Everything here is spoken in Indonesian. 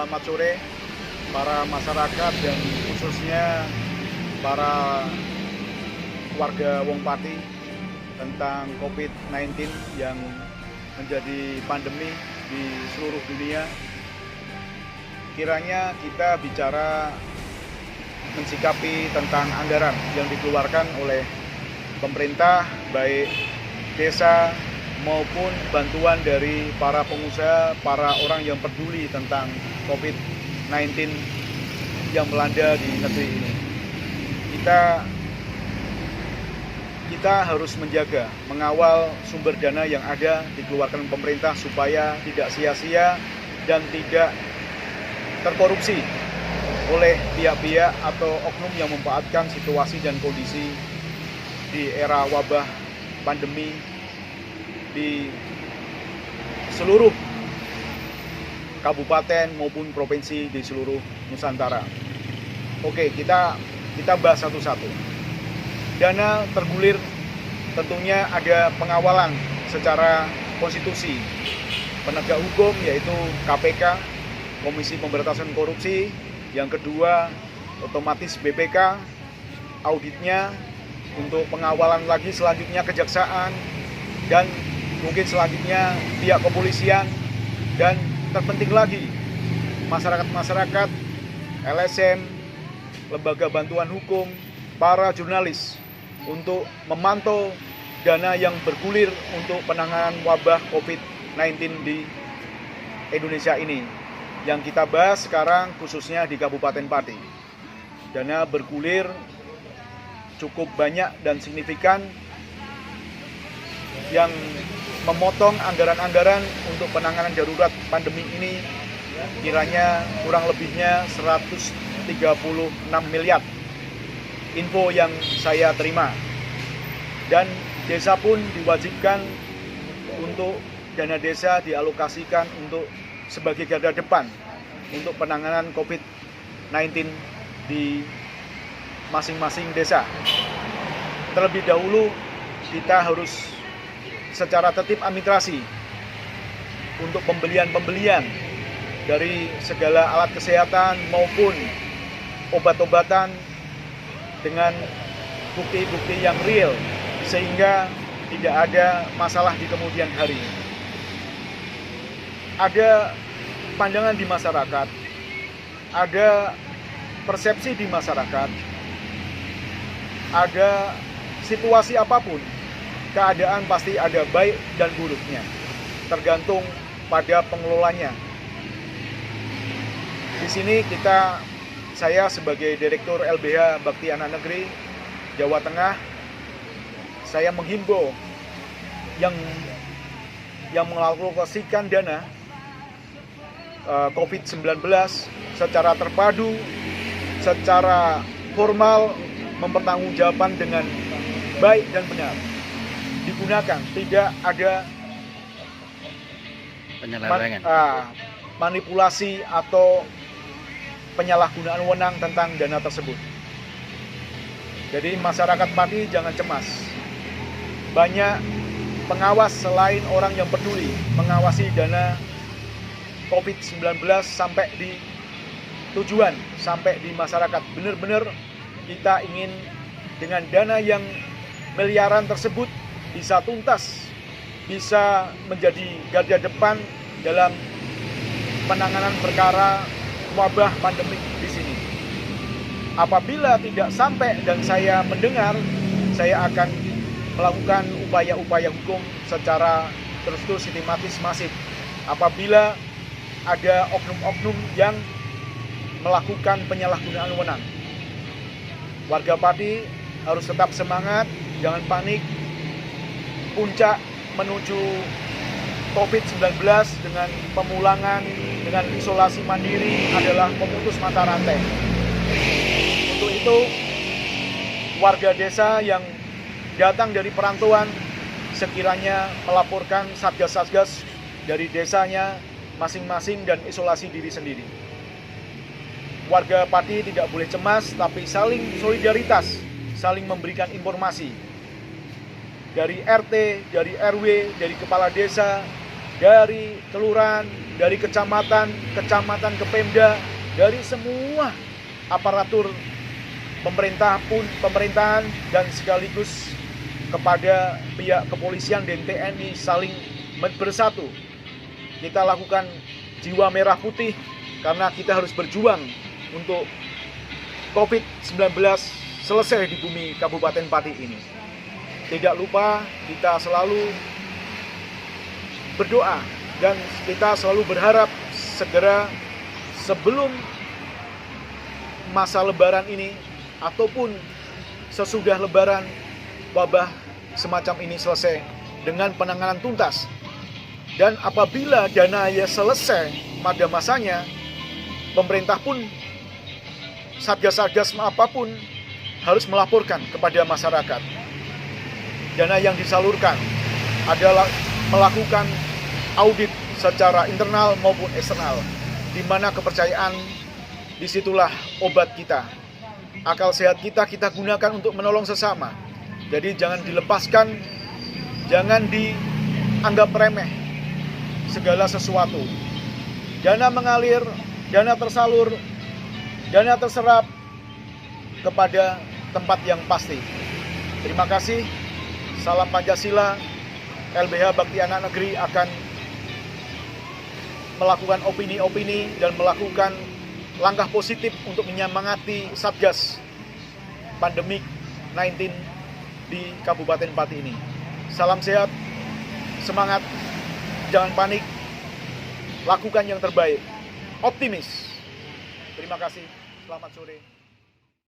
selamat sore para masyarakat dan khususnya para warga Wong Pati tentang COVID-19 yang menjadi pandemi di seluruh dunia. Kiranya kita bicara mensikapi tentang anggaran yang dikeluarkan oleh pemerintah, baik desa maupun bantuan dari para pengusaha, para orang yang peduli tentang COVID-19 yang melanda di negeri ini. Kita harus menjaga, mengawal sumber dana yang ada dikeluarkan pemerintah supaya tidak sia-sia dan tidak terkorupsi oleh pihak-pihak atau oknum yang memanfaatkan situasi dan kondisi di era wabah pandemi di seluruh kabupaten maupun provinsi di seluruh Nusantara. Oke, kita bahas satu-satu. Dana tergulir tentunya ada pengawalan secara konstitusi. Penegak hukum yaitu KPK, Komisi Pemberantasan Korupsi. Yang kedua otomatis BPK, auditnya. Untuk pengawalan lagi selanjutnya Kejaksaan, dan mungkin selanjutnya pihak kepolisian, dan terpenting lagi masyarakat, LSM, lembaga bantuan hukum, para jurnalis untuk memantau dana yang bergulir untuk penanganan wabah COVID-19 di Indonesia ini. Yang kita bahas sekarang khususnya di Kabupaten Pati. Dana bergulir cukup banyak dan signifikan yang memotong anggaran-anggaran untuk penanganan darurat pandemi ini kiranya kurang lebihnya 136 miliar. Info yang saya terima. Dan desa pun diwajibkan untuk dana desa dialokasikan untuk sebagai garda depan untuk penanganan COVID-19 di masing-masing desa. Terlebih dahulu kita harus secara tertib administrasi untuk pembelian dari segala alat kesehatan maupun obat-obatan dengan bukti-bukti yang real sehingga tidak ada masalah di kemudian hari. Ada pandangan di masyarakat, ada persepsi di masyarakat, ada situasi apapun, keadaan pasti ada baik dan buruknya, tergantung pada pengelolanya. Di sini saya sebagai Direktur LBH Bakti Anak Negeri Jawa Tengah, saya menghimbau yang mengalokasikan dana COVID-19 secara terpadu, secara formal, mempertanggungjawabkan dengan baik dan benar, digunakan, tidak ada penyelewengan, manipulasi atau penyalahgunaan wewenang tentang dana tersebut. Jadi masyarakat Pati jangan cemas. Banyak pengawas selain orang yang peduli mengawasi dana COVID-19 sampai di tujuan, sampai di masyarakat. Benar-benar kita ingin dengan dana yang miliaran tersebut bisa tuntas, bisa menjadi garda depan dalam penanganan perkara wabah pandemik di sini. Apabila tidak sampai dan saya mendengar, saya akan melakukan upaya-upaya hukum secara terus-menerus sistematis masif. Apabila ada oknum-oknum yang melakukan penyalahgunaan wewenang. Warga Pati harus tetap semangat, jangan panik. Puncak menuju COVID-19 dengan pemulangan, dengan isolasi mandiri adalah memutus mata rantai. Untuk itu, warga desa yang datang dari perantauan sekiranya melaporkan satgas-satgas dari desanya masing-masing dan isolasi diri sendiri. Warga Pati tidak boleh cemas, tapi saling solidaritas, saling memberikan informasi. Dari RT, dari RW, dari kepala desa, dari kelurahan, dari kecamatan ke Pemda, dari semua aparatur pemerintahan dan sekaligus kepada pihak kepolisian dan TNI saling bersatu. Kita lakukan jiwa merah putih karena kita harus berjuang untuk COVID-19 selesai di bumi Kabupaten Pati ini. Tidak lupa kita selalu berdoa dan kita selalu berharap segera sebelum masa lebaran ini ataupun sesudah lebaran wabah semacam ini selesai dengan penanganan tuntas. Dan apabila dana ya selesai pada masanya, pemerintah pun satgas-satgas apapun harus melaporkan kepada masyarakat. Dana yang disalurkan adalah melakukan audit secara internal maupun eksternal, di mana kepercayaan disitulah obat kita. Akal sehat kita gunakan untuk menolong sesama. Jadi jangan dilepaskan, jangan dianggap remeh segala sesuatu. Dana mengalir, dana tersalur, dana terserap kepada tempat yang pasti. Terima kasih. Salam Pancasila. LBH Bakti Anak Negeri akan melakukan opini-opini dan melakukan langkah positif untuk menyemangati Satgas pandemik 19 di Kabupaten Pati ini. Salam sehat, semangat, jangan panik, lakukan yang terbaik, optimis. Terima kasih, selamat sore.